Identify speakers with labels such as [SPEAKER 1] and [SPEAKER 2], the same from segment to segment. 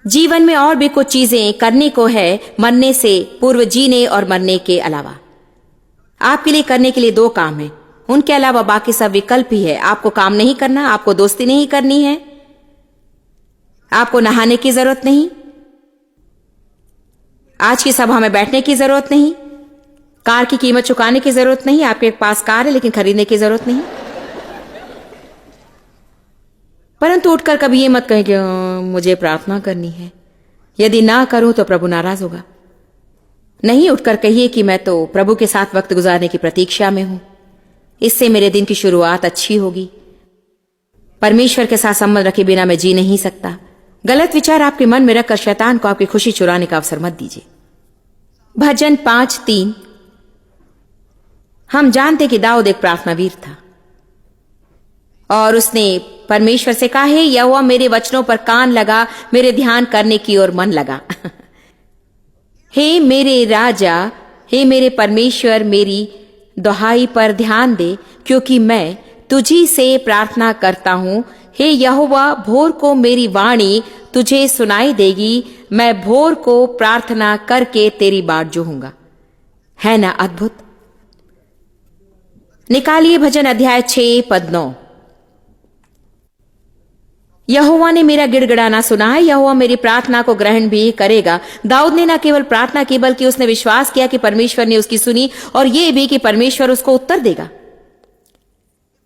[SPEAKER 1] जीवन में और भी कुछ चीजें करने को है मरने से पूर्व, जीने और मरने के अलावा। आपके लिए करने के लिए 2 काम है, उनके अलावा बाकी सब विकल्प ही है। आपको काम नहीं करना, आपको दोस्ती नहीं करनी है, आपको नहाने की जरूरत नहीं, आज की सभा में बैठने की जरूरत नहीं, कार की कीमत चुकाने की जरूरत नहीं। आपके पास कार है लेकिन खरीदने की जरूरत नहीं। परंतु उठकर कभी ये मत कहें कि मुझे प्रार्थना करनी है, यदि ना करूं तो प्रभु नाराज होगा। नहीं, उठकर कहिए कि मैं तो प्रभु के साथ वक्त गुजारने की प्रतीक्षा में हूं, इससे मेरे दिन की शुरुआत अच्छी होगी। परमेश्वर के साथ संबंध रखे बिना मैं जी नहीं सकता। गलत विचार आपके मन में रखकर शैतान को आपकी खुशी चुराने का अवसर मत दीजिए। भजन 5:3। हम जानते कि दाऊद एक प्रार्थनावीर था और उसने परमेश्वर से कहा, हे यहोवा मेरे वचनों पर कान लगा, मेरे ध्यान करने की ओर मन लगा। हे मेरे राजा, हे मेरे परमेश्वर, मेरी दुहाई पर ध्यान दे, क्योंकि मैं तुझी से प्रार्थना करता हूं। हे यहोवा, भोर को मेरी वाणी तुझे सुनाई देगी, मैं भोर को प्रार्थना करके तेरी बाट जोहूंगा। है ना अद्भुत? निकालिए भजन अध्याय 6:9। यहोवा ने मेरा गिड़गिड़ाना सुना है, यहोवा मेरी प्रार्थना को ग्रहण भी करेगा। दाऊद ने न केवल प्रार्थना की बल्कि उसने विश्वास किया कि परमेश्वर ने उसकी सुनी और यह भी कि परमेश्वर उसको उत्तर देगा।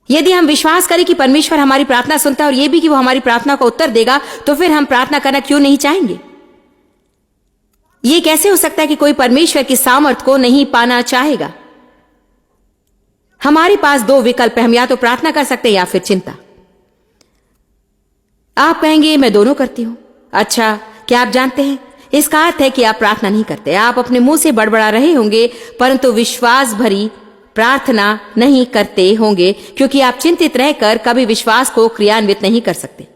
[SPEAKER 1] यदि हम विश्वास करें कि परमेश्वर हमारी प्रार्थना सुनता है और यह भी कि वो हमारी प्रार्थना को उत्तर देगा, तो फिर हम प्रार्थना करना क्यों नहीं चाहेंगे? यह कैसे हो सकता है कि कोई परमेश्वर की सामर्थ को नहीं पाना चाहेगा? हमारे पास 2 विकल्प है, हम या तो प्रार्थना कर सकते हैं या फिर चिंता। आप कहेंगे मैं दोनों करती हूं। अच्छा, क्या आप जानते हैं इसका अर्थ है कि आप प्रार्थना नहीं करते। आप अपने मुंह से बड़बड़ा रहे होंगे परंतु विश्वास भरी प्रार्थना नहीं करते होंगे, क्योंकि आप चिंतित रहकर कभी विश्वास को क्रियान्वित नहीं कर सकते।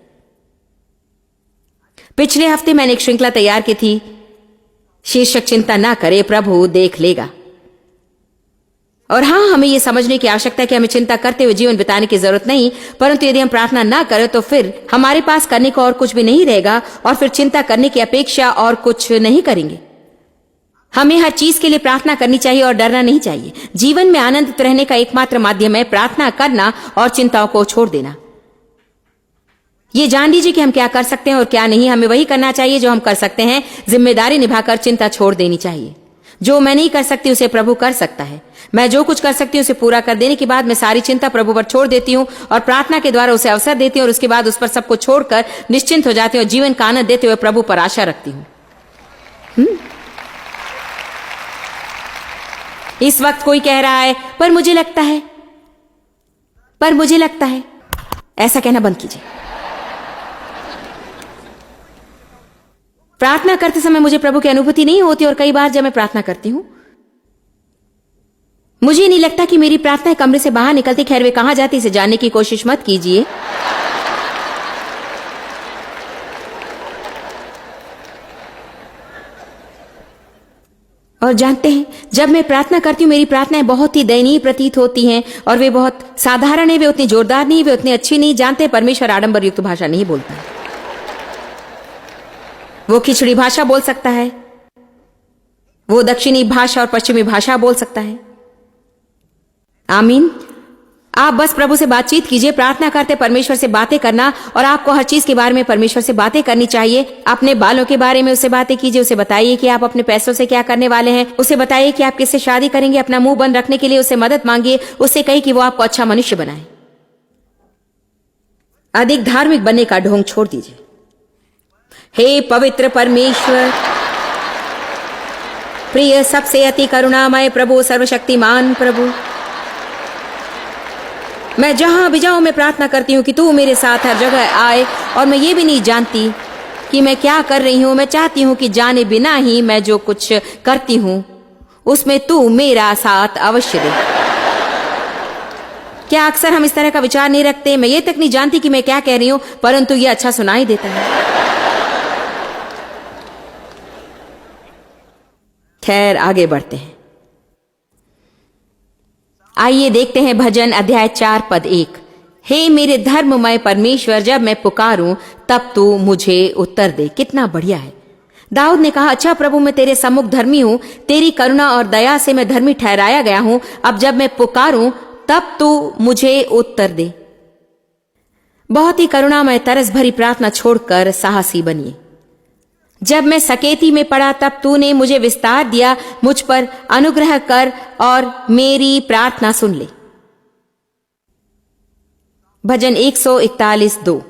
[SPEAKER 1] पिछले हफ्ते मैंने एक श्रृंखला तैयार की थी, शीर्षक चिंता ना करे प्रभु देख लेगा। और हां, हमें यह समझने की आवश्यकता है कि हमें चिंता करते हुए जीवन बिताने की जरूरत नहीं, परंतु यदि हम प्रार्थना ना करें तो फिर हमारे पास करने को और कुछ भी नहीं रहेगा और फिर चिंता करने की अपेक्षा और कुछ नहीं करेंगे। हमें हर चीज के लिए प्रार्थना करनी चाहिए और डरना नहीं चाहिए। जीवन में आनंदित रहने का एकमात्र माध्यम है प्रार्थना करना और चिंताओं को छोड़ देना। ये जान लीजिए कि हम क्या कर सकते हैं और क्या नहीं। हमें वही करना चाहिए जो हम कर सकते हैं। जिम्मेदारी निभाकर चिंता छोड़ देनी चाहिए। जो मैं नहीं कर सकती उसे प्रभु कर सकता है। मैं जो कुछ कर सकती हूँ उसे पूरा कर देने के बाद मैं सारी चिंता प्रभु पर छोड़ देती हूँ और प्रार्थना के द्वारा उसे अवसर देती हूँ और उसके बाद उस पर सबको छोड़कर निश्चिंत हो जाती हूँ और जीवन का आनंद देते हुए प्रभु पर आशा रखती हूँ। इस वक्त कोई कह रहा है पर मुझे लगता है, पर मुझे लगता है। ऐसा कहना बंद कीजिए। प्रार्थना करते समय मुझे प्रभु की अनुभूति नहीं होती और कई बार जब मैं प्रार्थना करती हूं मुझे नहीं लगता कि मेरी प्रार्थना कमरे से बाहर निकलती। खैर वे कहां जाती इसे जानने की कोशिश मत कीजिए। और जानते हैं, जब मैं प्रार्थना करती हूं मेरी प्रार्थनाएं बहुत ही दयनीय प्रतीत होती हैं और वे बहुत साधारण है। वे उतनी जोरदार नहीं, वे उतनी अच्छी नहीं। जानते हैं, परमेश्वर आडंबर युक्त भाषा नहीं बोलता है। वो खिचड़ी भाषा बोल सकता है, वो दक्षिणी भाषा और पश्चिमी भाषा बोल सकता है। आमीन। आप बस प्रभु से बातचीत कीजिए। प्रार्थना करते परमेश्वर से बातें करना, और आपको हर चीज के बारे में परमेश्वर से बातें करनी चाहिए। अपने बालों के बारे में उससे बातें कीजिए। उसे बताइए कि आप अपने पैसों से क्या करने वाले हैं। उसे बताइए कि आप किससे शादी करेंगे। अपना मुंह बंद रखने के लिए उससे मदद मांगिए। उससे कहिए कि वो आपको अच्छा मनुष्य बनाए। अधिक धार्मिक बनने का ढोंग छोड़ दीजिए। हे पवित्र परमेश्वर, प्रिय सबसे अति करुणामय प्रभु, सर्वशक्तिमान प्रभु, मैं जहां भी जाऊं मैं प्रार्थना करती हूं कि तू मेरे साथ हर जगह आए। और मैं ये भी नहीं जानती कि मैं क्या कर रही हूं। मैं चाहती हूं कि जाने बिना ही मैं जो कुछ करती हूं उसमें तू मेरा साथ अवश्य दे। क्या अक्सर हम इस तरह का विचार नहीं रखते? मैं ये तक नहीं जानती कि मैं क्या कह रही हूं, परंतु ये अच्छा सुनाई देता है। खैर, आगे बढ़ते हैं। आइए देखते हैं भजन अध्याय 4 पद 1। हे मेरे धर्ममय परमेश्वर, जब मैं पुकारूं तब तू मुझे उत्तर दे। कितना बढ़िया है। दाऊद ने कहा, अच्छा प्रभु, मैं तेरे सम्मुख धर्मी हूं, तेरी करुणा और दया से मैं धर्मी ठहराया गया हूं। अब जब मैं पुकारूं तब तू मुझे उत्तर दे। बहुत ही करुणामय तरस भरी प्रार्थना छोड़कर साहसी बनिए। जब मैं सकेती में पड़ा तब तूने मुझे विस्तार दिया, मुझ पर अनुग्रह कर और मेरी प्रार्थना सुन ले। भजन 141:2।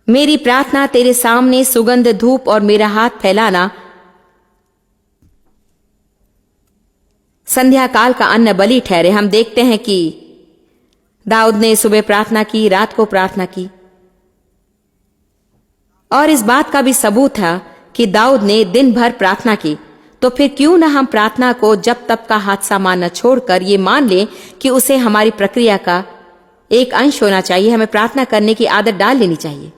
[SPEAKER 1] मेरी प्रार्थना तेरे सामने सुगंध धूप और मेरा हाथ फैलाना संध्या काल का अन्न बलि ठहरे। हम देखते हैं कि दाऊद ने सुबह प्रार्थना की, रात को प्रार्थना की, और इस बात का भी सबूत था कि दाऊद ने दिन भर प्रार्थना की। तो फिर क्यों ना हम प्रार्थना को जब तब का हादसा मानना छोड़कर ये मान लें कि उसे हमारी प्रक्रिया का एक अंश होना चाहिए। हमें प्रार्थना करने की आदत डाल लेनी चाहिए।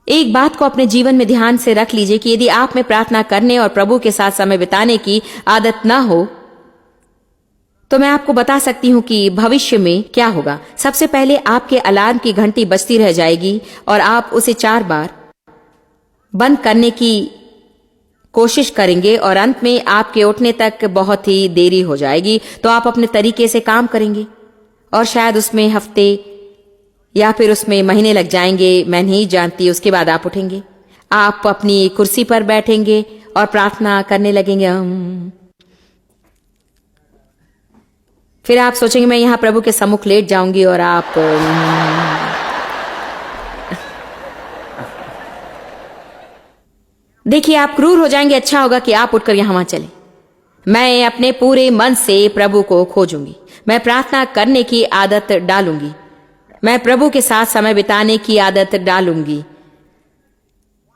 [SPEAKER 1] एक बात को अपने जीवन में ध्यान से रख लीजिए कि यदि आप में प्रार्थना करने और प्रभु के साथ समय बिताने की आदत ना हो तो मैं आपको बता सकती हूं कि भविष्य में क्या होगा। सबसे पहले आपके अलार्म की घंटी बजती रह जाएगी और आप उसे 4 बार बंद करने की कोशिश करेंगे और अंत में आपके उठने तक बहुत ही देरी हो जाएगी। तो आप अपने तरीके से काम करेंगे और शायद उसमें हफ्ते या फिर उसमें महीने लग जाएंगे, मैं नहीं जानती। उसके बाद आप उठेंगे, आप अपनी कुर्सी पर बैठेंगे और प्रार्थना करने लगेंगे। फिर आप सोचेंगे मैं यहां प्रभु के सम्मुख लेट जाऊंगी और आप देखिए, आप क्रूर हो जाएंगे। अच्छा होगा कि आप उठकर यहां वहां चले। मैं अपने पूरे मन से प्रभु को खोजूंगी। मैं प्रार्थना करने की आदत डालूंगी। मैं प्रभु के साथ समय बिताने की आदत डालूंगी।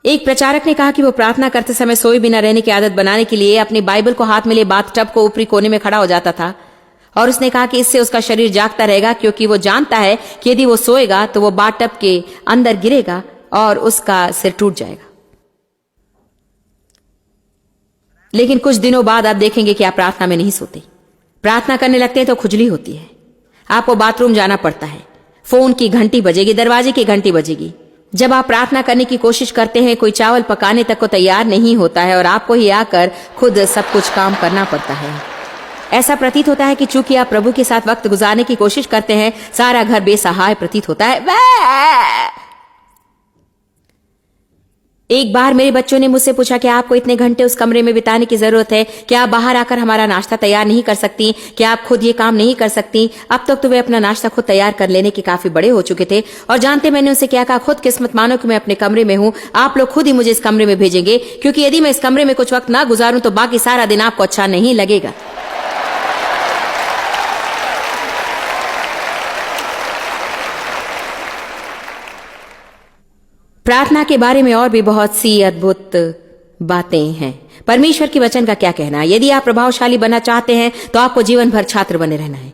[SPEAKER 1] एक प्रचारक ने कहा कि वो प्रार्थना करते समय सोए बिना रहने की आदत बनाने के लिए अपनी बाइबल को हाथ में लिए बाथटब को ऊपरी कोने में खड़ा हो जाता था, और उसने कहा कि इससे उसका शरीर जागता रहेगा, क्योंकि वो जानता है कि यदि वो सोएगा तो वो बाथटब के अंदर गिरेगा और उसका सिर टूट जाएगा। लेकिन कुछ दिनों बाद आप देखेंगे कि आप प्रार्थना में नहीं सोते। प्रार्थना करने लगते हैं तो खुजली होती है, आपको बाथरूम जाना पड़ता है, फोन की घंटी बजेगी, दरवाजे की घंटी बजेगी। जब आप प्रार्थना करने की कोशिश करते हैं, कोई चावल पकाने तक को तैयार नहीं होता है और आपको ही आकर खुद सब कुछ काम करना पड़ता है। ऐसा प्रतीत होता है कि चूंकि आप प्रभु के साथ वक्त गुजारने की कोशिश करते हैं, सारा घर बेसहाय प्रतीत होता है। एक बार मेरे बच्चों ने मुझसे पूछा कि आपको इतने घंटे उस कमरे में बिताने की जरूरत है, क्या आप बाहर आकर हमारा नाश्ता तैयार नहीं कर सकती? क्या आप खुद ये काम नहीं कर सकती? अब तक तो वे अपना नाश्ता खुद तैयार कर लेने के काफी बड़े हो चुके थे। और जानते मैंने उनसे क्या कहा? खुद किस्मत मानो कि मैं अपने कमरे में हूं, आप लोग खुद ही मुझे इस कमरे में भेजेंगे, क्योंकि यदि मैं इस कमरे में कुछ वक्त ना गुजारूं तो बाकी सारा दिन आपको अच्छा नहीं लगेगा। प्रार्थना के बारे में और भी बहुत सी अद्भुत बातें हैं। परमेश्वर के वचन का क्या कहना है? यदि आप प्रभावशाली बनना चाहते हैं तो आपको जीवन भर छात्र बने रहना है।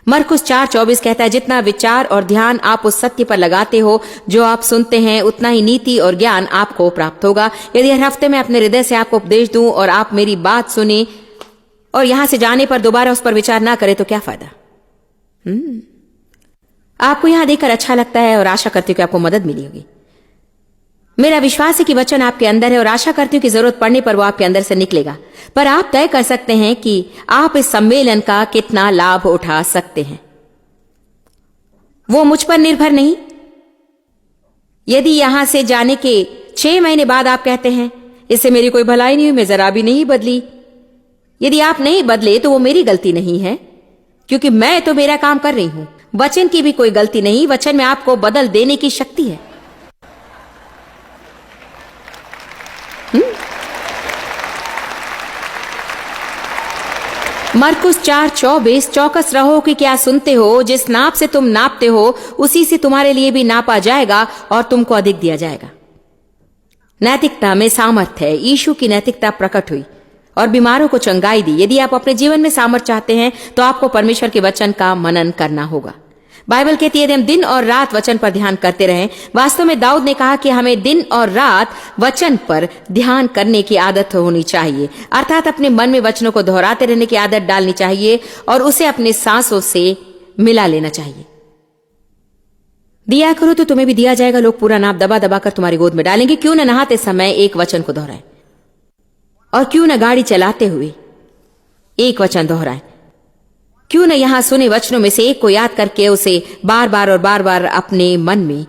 [SPEAKER 1] मरकुस 4:24 कहता है, जितना विचार और ध्यान आप उस सत्य पर लगाते हो जो आप सुनते हैं, उतना ही नीति और ज्ञान आपको प्राप्त होगा। यदि हर हफ्ते मैं अपने हृदय से आपको उपदेश दूं और आप मेरी बात सुने और यहां से जाने पर दोबारा उस पर विचार ना करें तो क्या फायदा? आपको यहां देखकर अच्छा लगता है और आशा करती हूं कि आपको मदद मिली होगी। मेरा विश्वास है कि वचन आपके अंदर है और आशा करती हूं कि जरूरत पड़ने पर वो आपके अंदर से निकलेगा। पर आप तय कर सकते हैं कि आप इस सम्मेलन का कितना लाभ उठा सकते हैं। वो मुझ पर निर्भर नहीं। यदि यहां से जाने के 6 महीने बाद आप कहते हैं इससे मेरी कोई भलाई नहीं हुई, मैं जरा भी नहीं बदली, यदि आप नहीं बदले तो वो मेरी गलती नहीं है, क्योंकि मैं तो मेरा काम कर रही हूं। वचन की भी कोई गलती नहीं। वचन में आपको बदल देने की शक्ति है। मरकुस 4:24, चौकस रहो कि क्या सुनते हो, जिस नाप से तुम नापते हो उसी से तुम्हारे लिए भी नापा जाएगा और तुमको अधिक दिया जाएगा। नैतिकता में सामर्थ्य है। यीशु की नैतिकता प्रकट हुई और बीमारों को चंगाई दी। यदि आप अपने जीवन में सामर्थ्य चाहते हैं तो आपको परमेश्वर के वचन का मनन करना होगा। बाइबल कहती है यदि हम दिन और रात वचन पर ध्यान करते रहें। वास्तव में दाऊद ने कहा कि हमें दिन और रात वचन पर ध्यान करने की आदत होनी चाहिए, अर्थात अपने मन में वचनों को दोहराते रहने की आदत डालनी चाहिए और उसे अपने सांसों से मिला लेना चाहिए। दिया करो तो तुम्हें भी दिया जाएगा, लोग पूरा नाप दबा दबा कर तुम्हारी गोद में डालेंगे। क्यों न नहाते समय एक वचन को दोहराए, और क्यों न गाड़ी चलाते हुए एक वचन दोहराए। क्यों न यहां सुने वचनों में से एक को याद करके उसे बार बार और बार बार अपने मन में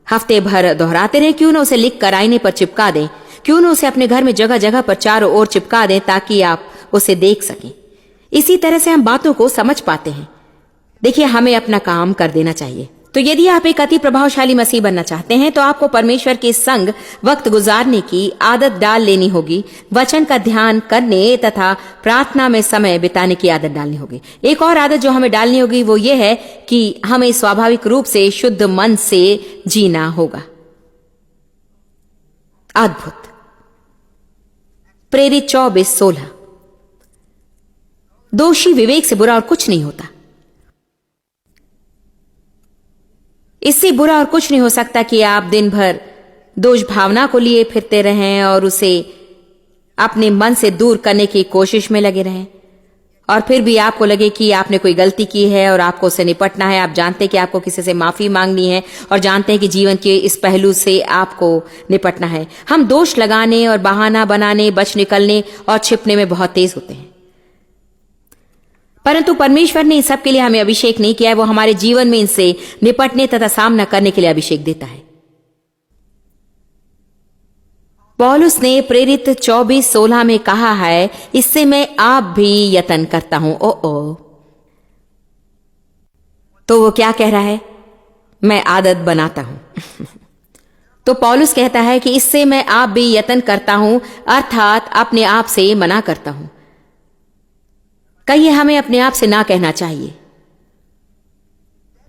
[SPEAKER 1] हफ्ते भर दोहराते रहें। क्यों न उसे लिख कर आईने पर चिपका दें। क्यों न उसे अपने घर में जगह जगह पर चारों ओर चिपका दें ताकि आप उसे देख सकें। इसी तरह से हम बातों को समझ पाते हैं। देखिए, हमें अपना काम कर देना चाहिए। तो यदि आप एक अति प्रभावशाली मसीह बनना चाहते हैं तो आपको परमेश्वर के संग वक्त गुजारने की आदत डाल लेनी होगी, वचन का ध्यान करने तथा प्रार्थना में समय बिताने की आदत डालनी होगी। एक और आदत जो हमें डालनी होगी वो ये है कि हमें स्वाभाविक रूप से शुद्ध मन से जीना होगा। अद्भुत। प्रेरित 24:16। दोषी विवेक से बुरा और कुछ नहीं होता। इससे बुरा और कुछ नहीं हो सकता कि आप दिन भर दोष भावना को लिए फिरते रहें और उसे अपने मन से दूर करने की कोशिश में लगे रहें, और फिर भी आपको लगे कि आपने कोई गलती की है और आपको उससे निपटना है। आप जानते हैं कि आपको किसी से माफी मांगनी है और जानते हैं कि जीवन के इस पहलू से आपको निपटना है। हम दोष लगाने और बहाना बनाने, बच निकलने और छिपने में बहुत तेज होते हैं, परंतु परमेश्वर ने इन सब के लिए हमें अभिषेक नहीं किया है। वो हमारे जीवन में इनसे निपटने तथा सामना करने के लिए अभिषेक देता है। पौलुस ने प्रेरित 24:16 में कहा है, इससे मैं आप भी यत्न करता हूं। तो वो क्या कह रहा है? मैं आदत बनाता हूं। तो पौलुस कहता है कि इससे मैं आप भी यत्न करता हूं, अर्थात अपने आप से मना करता हूं। कहिए, हमें अपने आप से ना कहना चाहिए।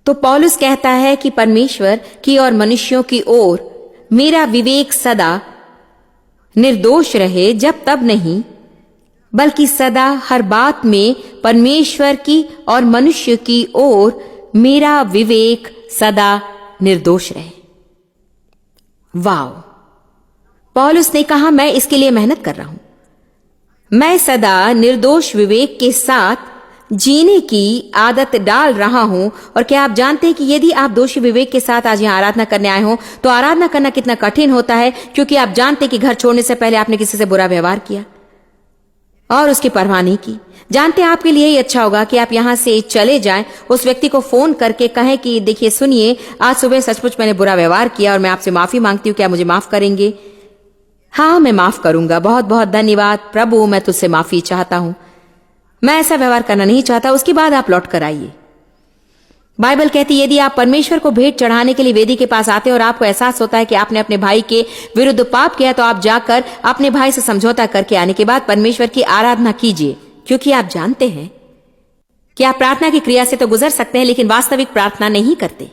[SPEAKER 1] तो पौलुस कहता है कि परमेश्वर की और मनुष्यों की ओर मेरा विवेक सदा निर्दोष रहे, जब तब नहीं बल्कि सदा हर बात में परमेश्वर की और मनुष्य की ओर मेरा विवेक सदा निर्दोष रहे। वाव! पौलुस ने कहा, मैं इसके लिए मेहनत कर रहा हूं। मैं सदा निर्दोष विवेक के साथ जीने की आदत डाल रहा हूं। और क्या आप जानते हैं कि यदि आप दोषी विवेक के साथ आज यहां आराधना करने आए हो तो आराधना करना कितना कठिन होता है, क्योंकि आप जानते हैं कि घर छोड़ने से पहले आपने किसी से बुरा व्यवहार किया और उसकी परवाह नहीं की। जानते हैं आपके लिए ही अच्छा होगा कि आप यहां से चले जाएं, उस व्यक्ति को फोन करके कहें कि देखिए सुनिए, आज सुबह सचमुच मैंने बुरा व्यवहार किया और मैं आपसे माफी मांगती हूं, क्या मुझे माफ करेंगे? हाँ, मैं माफ करूंगा, बहुत बहुत धन्यवाद प्रभु, मैं तुझसे माफी चाहता हूं, मैं ऐसा व्यवहार करना नहीं चाहता। उसके बाद आप लौट कर आइए। बाइबल कहती है यदि आप परमेश्वर को भेंट चढ़ाने के लिए वेदी के पास आते हैं और आपको एहसास होता है कि आपने अपने भाई के विरुद्ध पाप किया, तो आप जाकर अपने भाई से समझौता करके आने के बाद परमेश्वर की आराधना कीजिए, क्योंकि आप जानते हैं कि आप प्रार्थना की क्रिया से तो गुजर सकते हैं लेकिन वास्तविक प्रार्थना नहीं करते।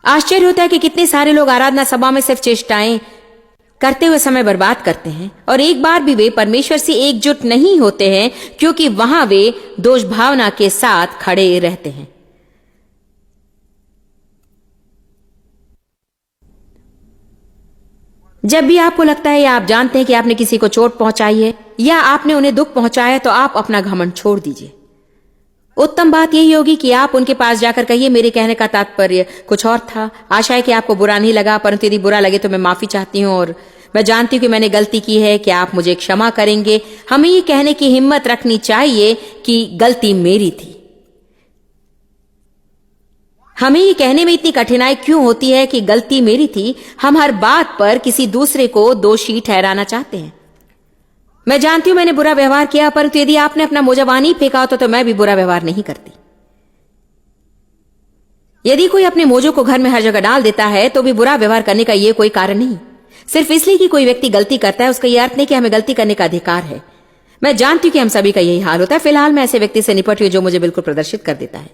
[SPEAKER 1] आश्चर्य होता है कि कितने सारे लोग आराधना सभा में सिर्फ चेष्टाएं करते हुए समय बर्बाद करते हैं और एक बार भी वे परमेश्वर से एकजुट नहीं होते हैं, क्योंकि वहां वे दोष भावना के साथ खड़े रहते हैं। जब भी आपको लगता है या आप जानते हैं कि आपने किसी को चोट पहुंचाई है या आपने उन्हें दुख पहुंचाया है, तो आप अपना घमंड छोड़ दीजिए। उत्तम बात यही होगी कि आप उनके पास जाकर कहिए, मेरे कहने का तात्पर्य कुछ और था, आशा है कि आपको बुरा नहीं लगा, परंतु यदि बुरा लगे तो मैं माफी चाहती हूं और मैं जानती हूं कि मैंने गलती की है, क्या आप मुझे क्षमा करेंगे? हमें ये कहने की हिम्मत रखनी चाहिए कि गलती मेरी थी। हमें ये कहने में इतनी कठिनाई क्यों होती है कि गलती मेरी थी? हम हर बात पर किसी दूसरे को दोषी ठहराना चाहते हैं। मैं जानती हूं मैंने बुरा व्यवहार किया, परंतु यदि आपने अपना मोजा वहां नहीं फेंका होता तो मैं भी बुरा व्यवहार नहीं करती। यदि कोई अपने मोजों को घर में हर जगह डाल देता है तो भी बुरा व्यवहार करने का यह कोई कारण नहीं। सिर्फ इसलिए कि कोई व्यक्ति गलती करता है उसका यह अर्थ नहीं कि हमें गलती करने का अधिकार है। मैं जानती हूं कि हम सभी का यही हाल होता है। फिलहाल मैं ऐसे व्यक्ति से निपटी हूं जो मुझे बिल्कुल प्रदर्शित कर देता है।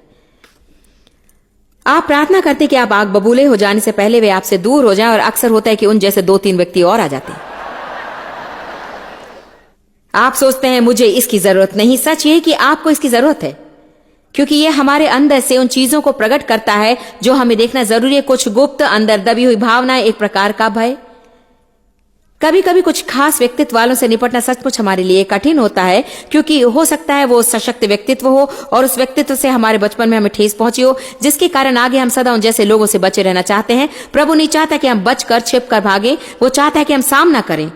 [SPEAKER 1] आप प्रार्थना करते कि आप आग बबूले हो जाने से पहले वे आपसे दूर हो जाएं, और अक्सर होता है कि उन जैसे 2-3 व्यक्ति और आ जाते हैं। आप सोचते हैं मुझे इसकी जरूरत नहीं। सच ये कि आपको इसकी जरूरत है, क्योंकि यह हमारे अंदर से उन चीजों को प्रकट करता है जो हमें देखना जरूरी है। कुछ गुप्त अंदर दबी हुई भावना, एक प्रकार का भय। कभी कभी कुछ खास व्यक्तित्व वालों से निपटना सचमुच हमारे लिए कठिन होता है, क्योंकि हो सकता है वो सशक्त व्यक्तित्व हो और उस व्यक्तित्व से हमारे बचपन में हमें ठेस पहुंची हो, जिसके कारण आगे हम सदा उन जैसे लोगों से बचे रहना चाहते हैं। प्रभु नहीं चाहता कि हम बचकर छिप कर भागे, वो चाहता है कि हम सामना करें।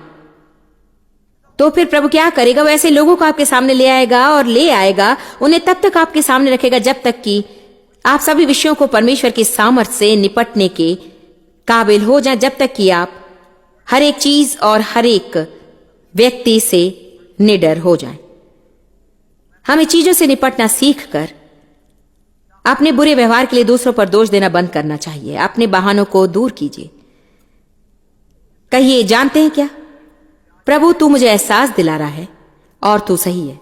[SPEAKER 1] तो फिर प्रभु क्या करेगा? वो ऐसे लोगों को आपके सामने ले आएगा और ले आएगा, उन्हें तब तक आपके सामने रखेगा जब तक कि आप सभी विषयों को परमेश्वर की सामर्थ्य से निपटने के काबिल हो जाए, जब तक कि आप हर एक चीज और हर एक व्यक्ति से निडर हो जाएं। हमें चीजों से निपटना सीखकर अपने बुरे व्यवहार के लिए दूसरों पर दोष देना बंद करना चाहिए। अपने बहानों को दूर कीजिए। कहिए, जानते हैं क्या प्रभु, तू मुझे एहसास दिला रहा है और तू सही है।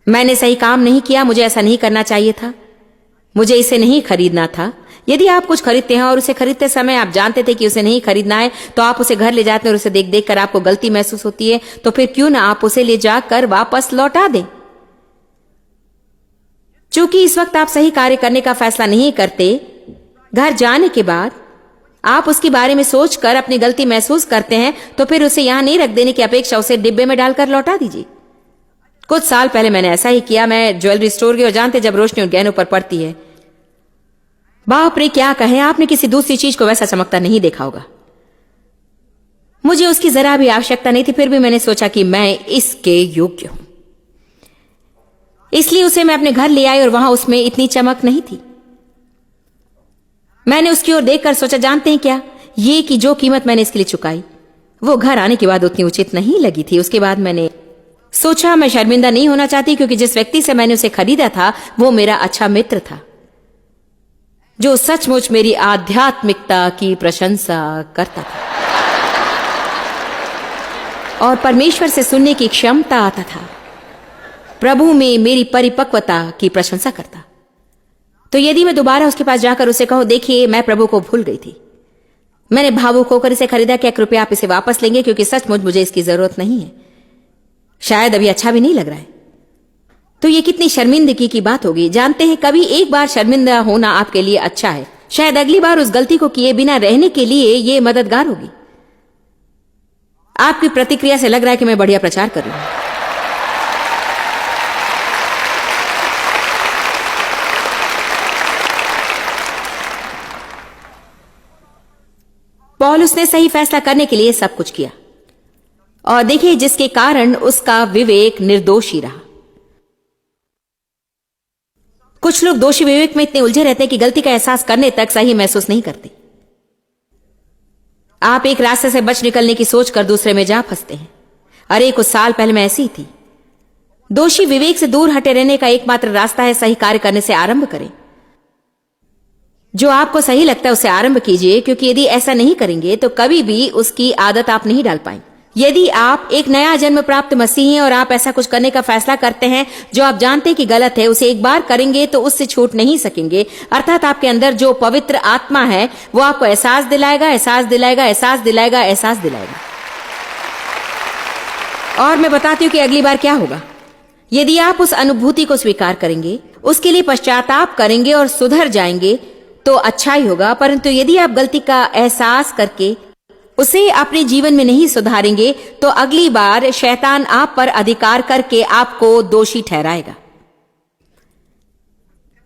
[SPEAKER 1] मैंने सही काम नहीं किया, मुझे ऐसा नहीं करना चाहिए था, मुझे इसे नहीं खरीदना था। यदि आप कुछ खरीदते हैं और उसे खरीदते समय आप जानते थे कि उसे नहीं खरीदना है, तो आप उसे घर ले जाते हैं और उसे देख देख कर आपको गलती महसूस होती है, तो फिर क्यों ना आप उसे ले जाकर वापस लौटा दें। चूंकि इस वक्त आप सही कार्य करने का फैसला नहीं करते, घर जाने के बाद आप उसके बारे में सोचकर अपनी गलती महसूस करते हैं, तो फिर उसे यहां नहीं रख देने की अपेक्षा उसे डिब्बे में डालकर लौटा दीजिए। कुछ साल पहले मैंने ऐसा ही किया। मैं ज्वेलरी स्टोर गई और जानते जब रोशनी उन गहनों पर पड़ती है, बाप रे क्या कहें, आपने किसी दूसरी चीज को वैसा चमकता नहीं देखा होगा। मुझे उसकी जरा भी आवश्यकता नहीं थी, फिर भी मैंने सोचा कि मैं इसके योग्य हूं, इसलिए उसे मैं अपने घर ले आई और वहां उसमें इतनी चमक नहीं थी। मैंने उसकी ओर देखकर सोचा, जानते हैं क्या, ये कि जो कीमत मैंने इसके लिए चुकाई वो घर आने के बाद उतनी उचित नहीं लगी थी। उसके बाद मैंने सोचा मैं शर्मिंदा नहीं होना चाहती, क्योंकि जिस व्यक्ति से मैंने उसे खरीदा था वो मेरा अच्छा मित्र था, जो सचमुच मेरी आध्यात्मिकता की प्रशंसा करता था और परमेश्वर से सुनने की क्षमता आता था, प्रभु में मेरी परिपक्वता की प्रशंसा करता। तो यदि मैं दोबारा उसके पास जाकर उसे कहूं, देखिए मैं प्रभु को भूल गई थी, मैंने भावुक होकर इसे खरीदा, क्या कृपया आप इसे वापस लेंगे, क्योंकि सचमुच मुझे इसकी जरूरत नहीं है, शायद अभी अच्छा भी नहीं लग रहा है, तो ये कितनी शर्मिंदगी की बात होगी। जानते हैं, कभी एक बार शर्मिंदा होना आपके लिए अच्छा है, शायद अगली बार उस गलती को किए बिना रहने के लिए ये मददगार होगी। आपकी प्रतिक्रिया से लग रहा है कि मैं बढ़िया प्रचार कर रही हूं। पौलुस ने सही फैसला करने के लिए सब कुछ किया, और देखिए जिसके कारण उसका विवेक निर्दोषी रहा। कुछ लोग दोषी विवेक में इतने उलझे रहते हैं कि गलती का एहसास करने तक सही महसूस नहीं करते। आप एक रास्ते से बच निकलने की सोचकर दूसरे में जा फंसते हैं। अरे कुछ साल पहले मैं ऐसी थी। दोषी विवेक से दूर हटे रहने का एकमात्र रास्ता है सही कार्य करने से आरंभ करें। जो आपको सही लगता है उसे आरंभ कीजिए, क्योंकि यदि ऐसा नहीं करेंगे तो कभी भी उसकी आदत आप नहीं डाल पाएंगे। यदि आप एक नया जन्म प्राप्त मसीही हैं और आप ऐसा कुछ करने का फैसला करते हैं जो आप जानते हैं कि गलत है, उसे एक बार करेंगे तो उससे छूट नहीं सकेंगे। अर्थात आपके अंदर जो पवित्र आत्मा है वो आपको एहसास दिलाएगा, एहसास दिलाएगा, एहसास दिलाएगा, एहसास दिलाएगा। और मैं बताती हूं कि अगली बार क्या होगा। यदि आप उस अनुभूति को स्वीकार करेंगे, उसके लिए पश्चाताप करेंगे और सुधर जाएंगे तो अच्छा ही होगा। परंतु यदि आप गलती का एहसास करके उसे अपने जीवन में नहीं सुधारेंगे तो अगली बार शैतान आप पर अधिकार करके आपको दोषी ठहराएगा।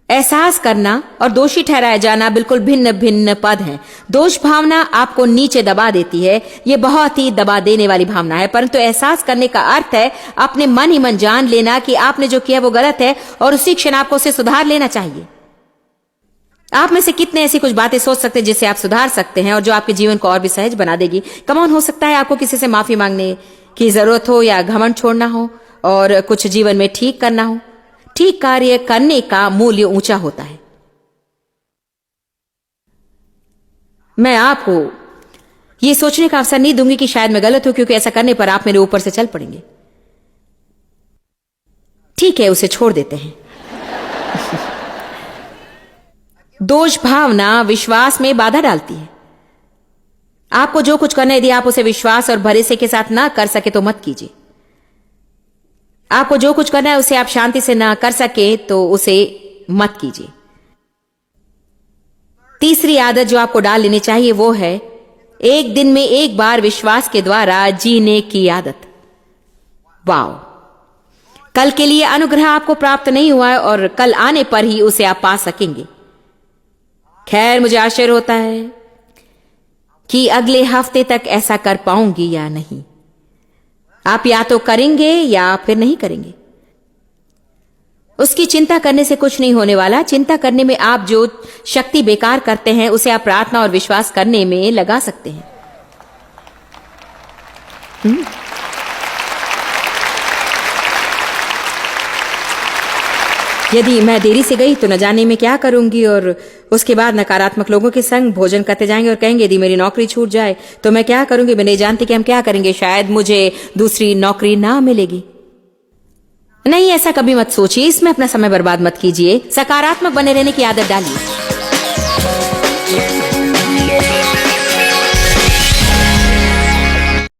[SPEAKER 1] एहसास करना और दोषी ठहराया जाना बिल्कुल भिन्न भिन्न पद हैं। दोष भावना आपको नीचे दबा देती है, ये बहुत ही दबा देने वाली भावना है। परंतु एहसास करने का अर्थ है अपने मन ही मन जान लेना कि आपने जो किया वो गलत है और उसी क्षण आपको उसे सुधार लेना चाहिए। आप में से कितने ऐसी कुछ बातें सोच सकते हैं जिससे आप सुधार सकते हैं और जो आपके जीवन को और भी सहज बना देगी। कमॉन, हो सकता है आपको किसी से माफी मांगने की जरूरत हो या घमंड छोड़ना हो और कुछ जीवन में ठीक करना हो। ठीक कार्य करने का मूल्य ऊंचा होता है। मैं आपको यह सोचने का अवसर नहीं दूंगी कि शायद मैं गलत हूं, क्योंकि ऐसा करने पर आप मेरे ऊपर से चल पड़ेंगे। ठीक है, उसे छोड़ देते हैं। दोष भावना विश्वास में बाधा डालती है। आपको जो कुछ करना है, यदि आप उसे विश्वास और भरोसे के साथ ना कर सके तो मत कीजिए। आपको जो कुछ करना है उसे आप शांति से ना कर सके तो उसे मत कीजिए। तीसरी आदत जो आपको डाल लेनी चाहिए वो है एक दिन में एक बार विश्वास के द्वारा जीने की आदत। वाओ, कल के लिए अनुग्रह आपको प्राप्त नहीं हुआ है और कल आने पर ही उसे आप पा सकेंगे। खैर, मुझे आश्चर्य होता है कि अगले हफ्ते तक ऐसा कर पाऊंगी या नहीं। आप या तो करेंगे या फिर नहीं करेंगे। उसकी चिंता करने से कुछ नहीं होने वाला। चिंता करने में आप जो शक्ति बेकार करते हैं उसे आप प्रार्थना और विश्वास करने में लगा सकते हैं। यदि मैं देरी से गई तो न जाने में क्या करूंगी, और उसके बाद नकारात्मक लोगों के संग भोजन करते जाएंगे और कहेंगे यदि मेरी नौकरी छूट जाए तो मैं क्या करूंगी। मैं नहीं जानती कि हम क्या करेंगे। शायद मुझे दूसरी नौकरी ना मिलेगी। नहीं, ऐसा कभी मत सोचिए। इसमें अपना समय बर्बाद मत कीजिए। सकारात्मक बने रहने की आदत डालिए।